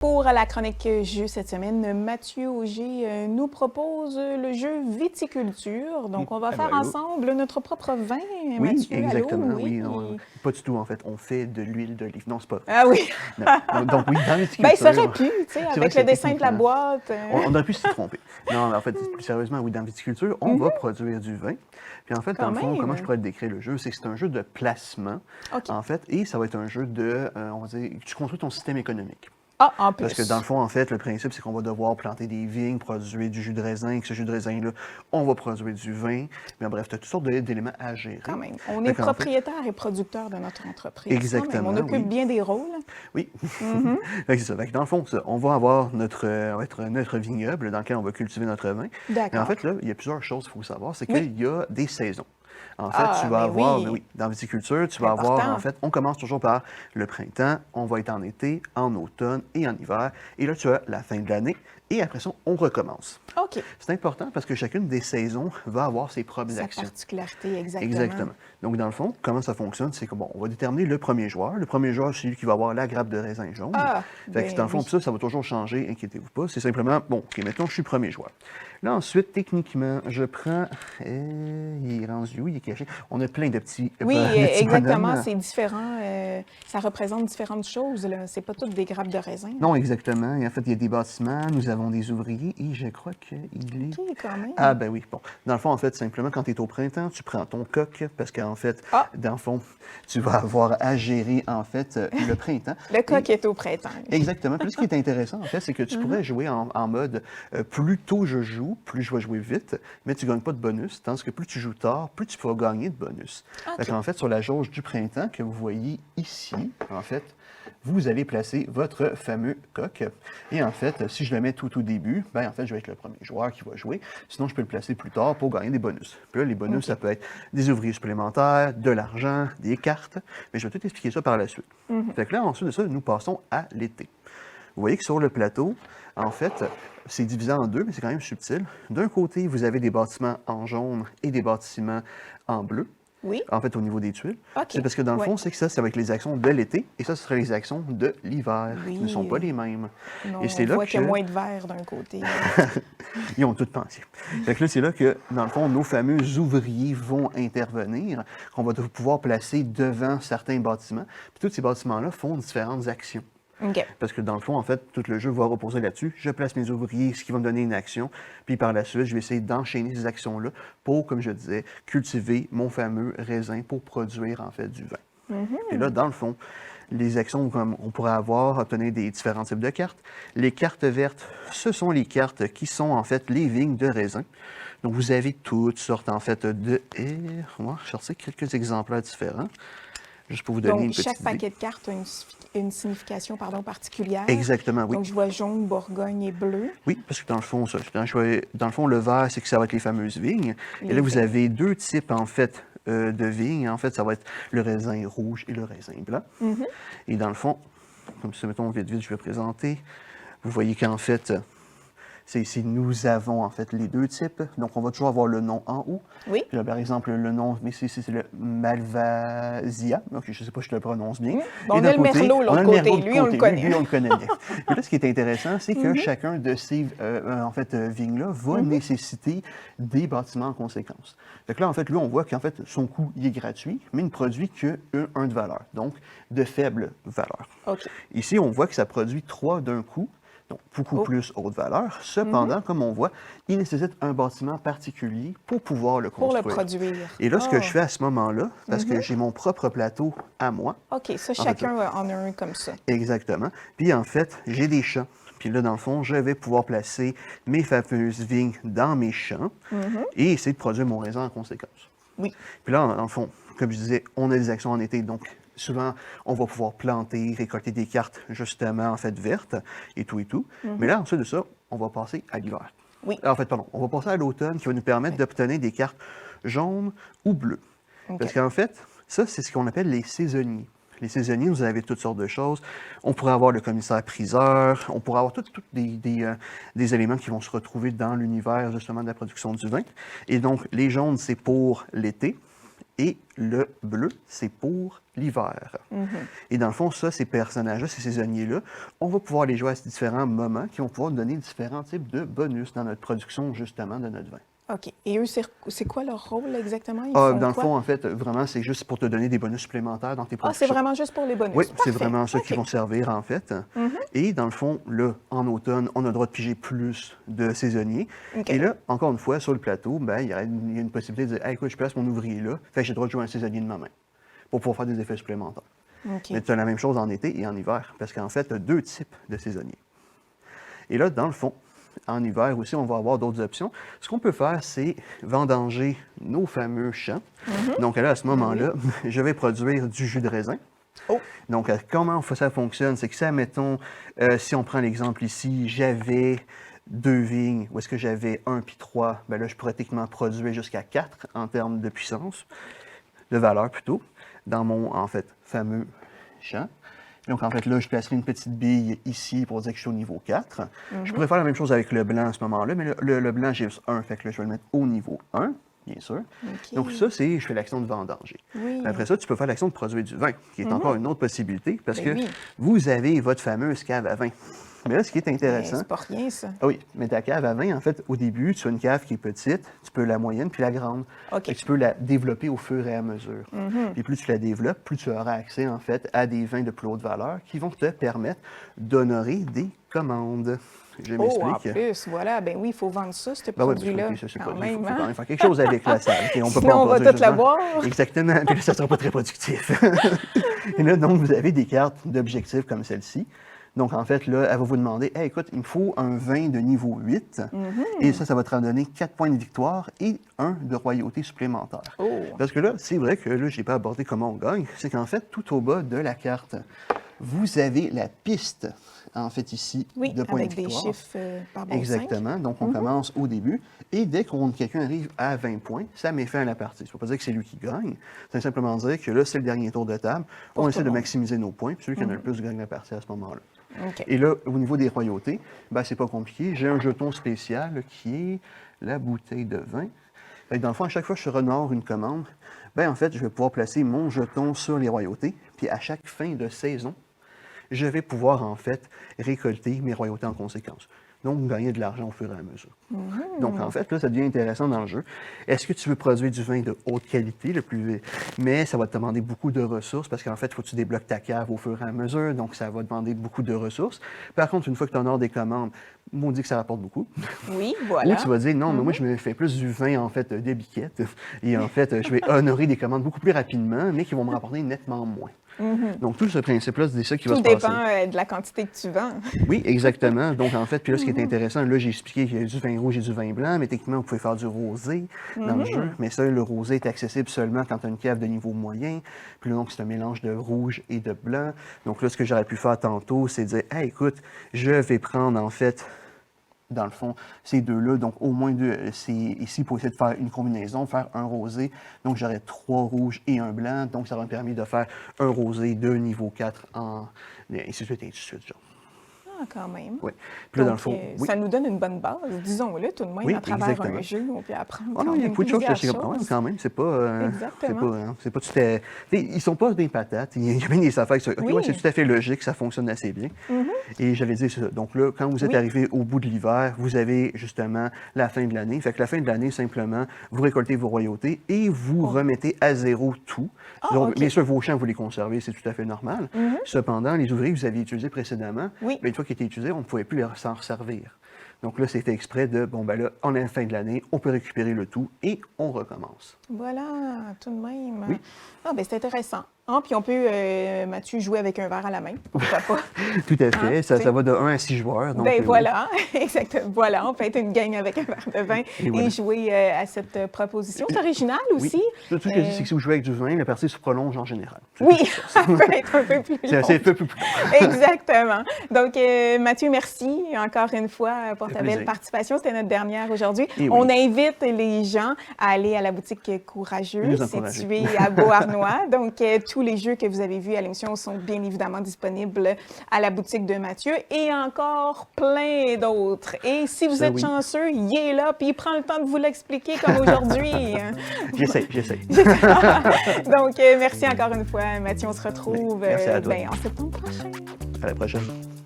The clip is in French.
Pour la chronique jeu cette semaine, Mathieu Auger nous propose le jeu viticulture. Donc, on va faire ensemble notre propre vin, Oui, Mathieu. exactement. Allô? Oui, pas du tout, en fait. On fait de l'huile d'olive. Non, c'est pas. Ah oui! Non. Donc, oui, dans Ben, viticulture. ça aurait pu, tu sais, c'est vrai avec que le dessin de la techniquement, boîte. on aurait pu s'y tromper. Non, mais en fait, plus sérieusement, oui, dans viticulture, on va produire du vin. Puis en fait, dans Quand le fond, comment je même. pourrais te décrire le jeu? C'est que c'est un jeu de placement, OK. en fait, et ça va être un jeu de, on va dire, tu construis ton système économique. Ah, en plus. Parce que dans le fond, en fait, le principe, c'est qu'on va devoir planter des vignes, produire du jus de raisin. Et que ce jus de raisin-là, on va produire du vin. Mais bref, tu as toutes sortes d'éléments à gérer. Quand même. On est propriétaire et producteur de notre entreprise. Exactement. Quand même. On occupe bien des rôles. Oui. C'est ça. Fait que dans le fond, on va avoir notre vignoble dans lequel on va cultiver notre vin. Mais en fait, là, il y a plusieurs choses qu'il faut savoir. C'est qu'il y a des saisons. En fait, tu vas avoir, dans la viticulture, tu vas avoir, en fait, on commence toujours par le printemps, on va être en été, en automne et en hiver. Et là, tu as la fin de l'année. Et après ça, on recommence. OK. C'est important parce que chacune des saisons va avoir ses propres actions. Sa particularité, exactement. Exactement. Donc, dans le fond, comment ça fonctionne? C'est que, bon, on va déterminer le premier joueur. Le premier joueur, c'est celui qui va avoir la grappe de raisin jaune. Ah, fait que, dans le fond, ça va toujours changer, inquiétez-vous pas. C'est simplement, bon, OK, mettons, je suis premier joueur. Là, ensuite, techniquement, je prends... il est rendu où? Il est caché. On a plein de petits... Oui, exactement. C'est différent. Ça représente différentes choses. C'est pas toutes des grappes de raisin. Non, exactement. Et en fait, il y a des bâtiments, nous avons des ouvriers, et je crois qu'il est... OK, quand même. Ah, ben oui. Bon. Dans le fond, en fait, simplement, quand tu es au printemps, tu prends ton coq, parce qu'en fait, dans le fond, tu vas avoir à gérer, en fait, le printemps. Le coq est au printemps. Exactement. Puis, ce qui est intéressant, en fait, c'est que tu pourrais jouer en mode plus tôt je joue, plus je vais jouer vite, mais tu ne gagnes pas de bonus. Tandis que plus tu joues tard, plus tu pourras gagner de bonus. Okay. En fait, sur la jauge du printemps que vous voyez ici, en fait, vous allez placer votre fameux coq. Et en fait, si je le mets tout au début, ben en fait, je vais être le premier joueur qui va jouer. Sinon, je peux le placer plus tard pour gagner des bonus. Puis là, les bonus, ça peut être des ouvriers supplémentaires, de l'argent, des cartes. Mais je vais tout expliquer ça par la suite. Fait que là, ensuite de ça, nous passons à l'été. Vous voyez que sur le plateau, en fait, c'est divisé en deux, mais c'est quand même subtil. D'un côté, vous avez des bâtiments en jaune et des bâtiments en bleu. Oui. En fait, au niveau des tuiles. Okay. C'est parce que dans le fond, c'est que ça va être les actions de l'été et ça, ce serait les actions de l'hiver, qui ne sont pas les mêmes. Non, et c'est là voit qu'il y a moins de verre d'un côté. Ils ont tout pensé. Fait que là, c'est là que, dans le fond, nos fameux ouvriers vont intervenir, qu'on va pouvoir placer devant certains bâtiments. Puis tous ces bâtiments-là font différentes actions. Okay. Parce que dans le fond, en fait, tout le jeu va reposer là-dessus. Je place mes ouvriers, ce qui va me donner une action. Puis par la suite, je vais essayer d'enchaîner ces actions-là pour, comme je disais, cultiver mon fameux raisin pour produire, en fait, du vin. Et là, dans le fond, les actions, comme on pourrait avoir, obtenir des différents types de cartes. Les cartes vertes, ce sont les cartes qui sont, en fait, les vignes de raisin. Donc, vous avez toutes sortes, en fait, de... Moi, je sortir quelques exemplaires différents. Juste pour vous donner une petite idée. Chaque paquet de cartes a une signification particulière. Exactement, oui. Donc, je vois jaune, bourgogne et bleu. Oui, parce que dans le fond, le vert, c'est que ça va être les fameuses vignes. Et là, vous avez deux types, en fait, de vignes. En fait, ça va être le raisin rouge et le raisin blanc. Et dans le fond, comme ça, mettons, vite, je vais présenter. Vous voyez qu'en fait... c'est ici, nous avons en fait les deux types. Donc, on va toujours avoir le nom en haut. Oui. Puis là, par exemple, le nom, mais c'est le Malvasia. OK, je ne sais pas si je le prononce bien. Bon, on a le Merlot, l'autre côté. Lui, on le connaît. Lui, on le connaît bien. Et là, ce qui est intéressant, c'est que chacun de ces vignes-là va nécessiter des bâtiments en conséquence. Fait que là, en fait, lui, on voit qu'en fait, son coût, il est gratuit, mais il ne produit qu'un de valeur. Donc, de faible valeur. Okay. Ici, on voit que ça produit 3 d'un coup. Donc, beaucoup plus haute valeur. Cependant, comme on voit, il nécessite un bâtiment particulier pour pouvoir le construire. Pour le produire. Et là, ce que je fais à ce moment-là, parce que j'ai mon propre plateau à moi. OK, ça, chacun en a un comme ça. Exactement. Puis, en fait, j'ai des champs. Puis là, dans le fond, je vais pouvoir placer mes fameuses vignes dans mes champs et essayer de produire mon raisin en conséquence. Oui. Puis là, dans le fond, comme je disais, on a des actions en été, donc souvent, on va pouvoir planter, récolter des cartes, justement, en fait, vertes et tout et tout. Mais là, ensuite de ça, on va passer à l'hiver. Oui. En fait, pardon, on va passer à l'automne qui va nous permettre d'obtenir des cartes jaunes ou bleues. Okay. Parce qu'en fait, ça, c'est ce qu'on appelle les saisonniers. Les saisonniers, vous avez toutes sortes de choses. On pourrait avoir le commissaire-priseur, on pourrait avoir tous des éléments qui vont se retrouver dans l'univers, justement, de la production du vin. Et donc, les jaunes, c'est pour l'été. Et le bleu, c'est pour l'hiver. Et dans le fond, ça, ces personnages-là, ces saisonniers-là, on va pouvoir les jouer à différents moments qui vont pouvoir nous donner différents types de bonus dans notre production, justement, de notre vin. OK. Et eux, c'est quoi leur rôle exactement? Ils Dans font le quoi? fond, en fait, vraiment, c'est juste pour te donner des bonus supplémentaires dans tes Ah, productions. c'est vraiment juste pour les bonus? Oui, c'est Parfait. vraiment ça OK. qui vont servir, en fait. Et dans le fond, là, en automne, on a le droit de piger plus de saisonniers. OK. Et là, encore une fois, sur le plateau, ben, il y a une possibilité de dire, hey, écoute, je place mon ouvrier là, fait que j'ai le droit de jouer un saisonnier de ma main pour pouvoir faire des effets supplémentaires. OK. Mais tu as la même chose en été et en hiver, parce qu'en fait, tu as deux types de saisonniers. Et là, dans le fond, en hiver aussi, on va avoir d'autres options. Ce qu'on peut faire, c'est vendanger nos fameux champs. Donc là, à ce moment-là, je vais produire du jus de raisin. Oh. Donc, comment ça fonctionne? C'est que ça, mettons, si on prend l'exemple ici, j'avais 2 vignes, où est-ce que j'avais 1 puis 3, bien là, je pourrais techniquement produire jusqu'à 4 en termes de puissance, de valeur plutôt, dans mon, en fait, fameux champ. Donc, en fait, là, je placerai une petite bille ici pour dire que je suis au niveau 4. Je pourrais faire la même chose avec le blanc à ce moment-là, mais le blanc, j'ai juste 1, fait que là, je vais le mettre au niveau 1, bien sûr. OK. Donc, ça, c'est, je fais l'action de vendanger. Oui. Après ça, tu peux faire l'action de produire du vin, qui est encore une autre possibilité, parce Ben que oui. vous avez votre fameuse cave à vin. Mais là, ce qui est Ben, intéressant, c'est pas rien, ça. ah oui, mais ta cave à vin, en fait, au début, tu as une cave qui est petite, tu peux la moyenne puis la grande. OK. Fait que tu peux la développer au fur et à mesure. Puis plus tu la développes, plus tu auras accès, en fait, à des vins de plus haute valeur qui vont te permettre d'honorer des commandes. Je Oh, en m'explique. plus, voilà. Ben oui, il faut vendre ça, ce Ben oui, produit-là. parce que ça, c'est quand pas- même, faut hein? quand même faire quelque chose avec la salle. Et on peut Sinon, pas en on va produire toute la juste un. boire. Exactement. Puis là, ça ne sera pas très productif. Et là, donc, vous avez des cartes d'objectifs comme celle-ci. Donc, en fait, là, elle va vous demander, hey, écoute, il me faut un vin de niveau 8. Et ça va te donner 4 points de victoire et 1 de royauté supplémentaire. Oh. Parce que là, c'est vrai que là, je n'ai pas abordé comment on gagne. C'est qu'en fait, tout au bas de la carte, vous avez la piste, en fait, ici, Oui, de points avec de des victoire. chiffres par bon Exactement. Donc, on commence au début. Et dès qu'on quelqu'un arrive à 20 points, ça met fin à la partie. Ça ne veut pas dire que c'est lui qui gagne. Ça veut simplement dire que là, c'est le dernier tour de table. On essaie de maximiser nos points. Puis celui qui en a le plus gagne la partie à ce moment-là. OK. Et là, au niveau des royautés, ben, c'est pas compliqué. J'ai un jeton spécial qui est la bouteille de vin. Fait que dans le fond, à chaque fois que je honore une commande, ben, en fait, je vais pouvoir placer mon jeton sur les royautés. Puis à chaque fin de saison, je vais pouvoir, en fait, récolter mes royautés en conséquence. Donc, gagner de l'argent au fur et à mesure. Donc, en fait, là, ça devient intéressant dans le jeu. Est-ce que tu veux produire du vin de haute qualité, le plus... Mais ça va te demander beaucoup de ressources parce qu'en fait, il faut que tu débloques ta cave au fur et à mesure. Donc, ça va demander beaucoup de ressources. Par contre, une fois que tu honores des commandes, on dit que ça rapporte beaucoup. Oui, voilà. Ou tu vas dire, non, mais moi, je me fais plus du vin, en fait, des biquettes. Et en fait, je vais honorer des commandes beaucoup plus rapidement, mais qui vont me rapporter nettement moins. Donc, tout ce principe-là, c'est ça qui va Tout se passer. dépend de la quantité que tu vends. Oui, exactement. Donc, en fait, puis là, ce qui est intéressant, là, j'ai expliqué qu'il y a du vin rouge et du vin blanc, mais techniquement, vous pouvez faire du rosé dans le jeu. Mais ça, le rosé est accessible seulement quand tu as une cave de niveau moyen. Puis là, donc, c'est un mélange de rouge et de blanc. Donc là, ce que j'aurais pu faire tantôt, c'est dire, hey, écoute, je vais prendre, en fait, dans le fond, ces deux-là, donc au moins deux, c'est ici pour essayer de faire une combinaison, faire un rosé. Donc j'aurais 3 rouges et un blanc, donc ça aurait permis de faire un rosé de niveau 4 en... et ainsi de suite, genre. Ah, quand même. Oui. Puis là, dans le Donc, fond, oui. ça nous donne une bonne base, disons-le, tout de même, Oui, à travers exactement. un jeu, on peut apprendre Ah non, quand il y a même beaucoup de choses que plusieurs je sais choses. quand même, c'est pas... Exactement. c'est pas tout à... Ils sont pas des patates, il y a bien des affaires qui sont... OK, Oui. ouais, c'est tout à fait logique, ça fonctionne assez bien. Et j'allais dire ça. Donc là, quand vous êtes Oui. arrivé au bout de l'hiver, vous avez justement la fin de l'année. Fait que la fin de l'année, simplement, vous récoltez vos royautés et vous remettez à zéro tout. Ah, Donc, OK. bien sûr, vos champs, vous les conservez, c'est tout à fait normal. Cependant, les ouvriers que vous aviez utilisés précédemment, Oui. bien, une fois qu'ils étaient utilisés, on ne pouvait plus s'en resservir. Donc là, c'est fait exprès de, bon, ben là, on est à la fin de l'année, on peut récupérer le tout et on recommence. Voilà, tout de même. Oui. Ah, ben c'est intéressant. Ah, puis on peut, Mathieu, jouer avec un verre à la main. Pourquoi pas? Tout à fait. Hein, ça tu sais. va de 1 à 6 joueurs. Donc, Ben oui. voilà, exactement. Voilà, on peut être une gang avec un verre de vin et, voilà. jouer à cette proposition. C'est original Oui. aussi. Tout ce que je dis, c'est que si vous jouez avec du vin, la partie se prolonge en général. C'est Oui, tout ça. ça peut être un peu plus C'est long. assez peu plus. Exactement. Donc, Mathieu, merci encore une fois pour ta plaisir. belle participation. C'était notre dernière aujourd'hui. Et oui. On invite les gens à aller à la boutique Courageux, Nous encourager. située à Beauharnois. Donc, tous tous les jeux que vous avez vus à l'émission sont bien évidemment disponibles à la boutique de Mathieu et encore plein d'autres. Et si vous êtes chanceux, il est là, puis il prend le temps de vous l'expliquer comme aujourd'hui. J'essaie. Donc, merci encore une fois, Mathieu. On se retrouve merci à toi. en septembre prochain. À la prochaine.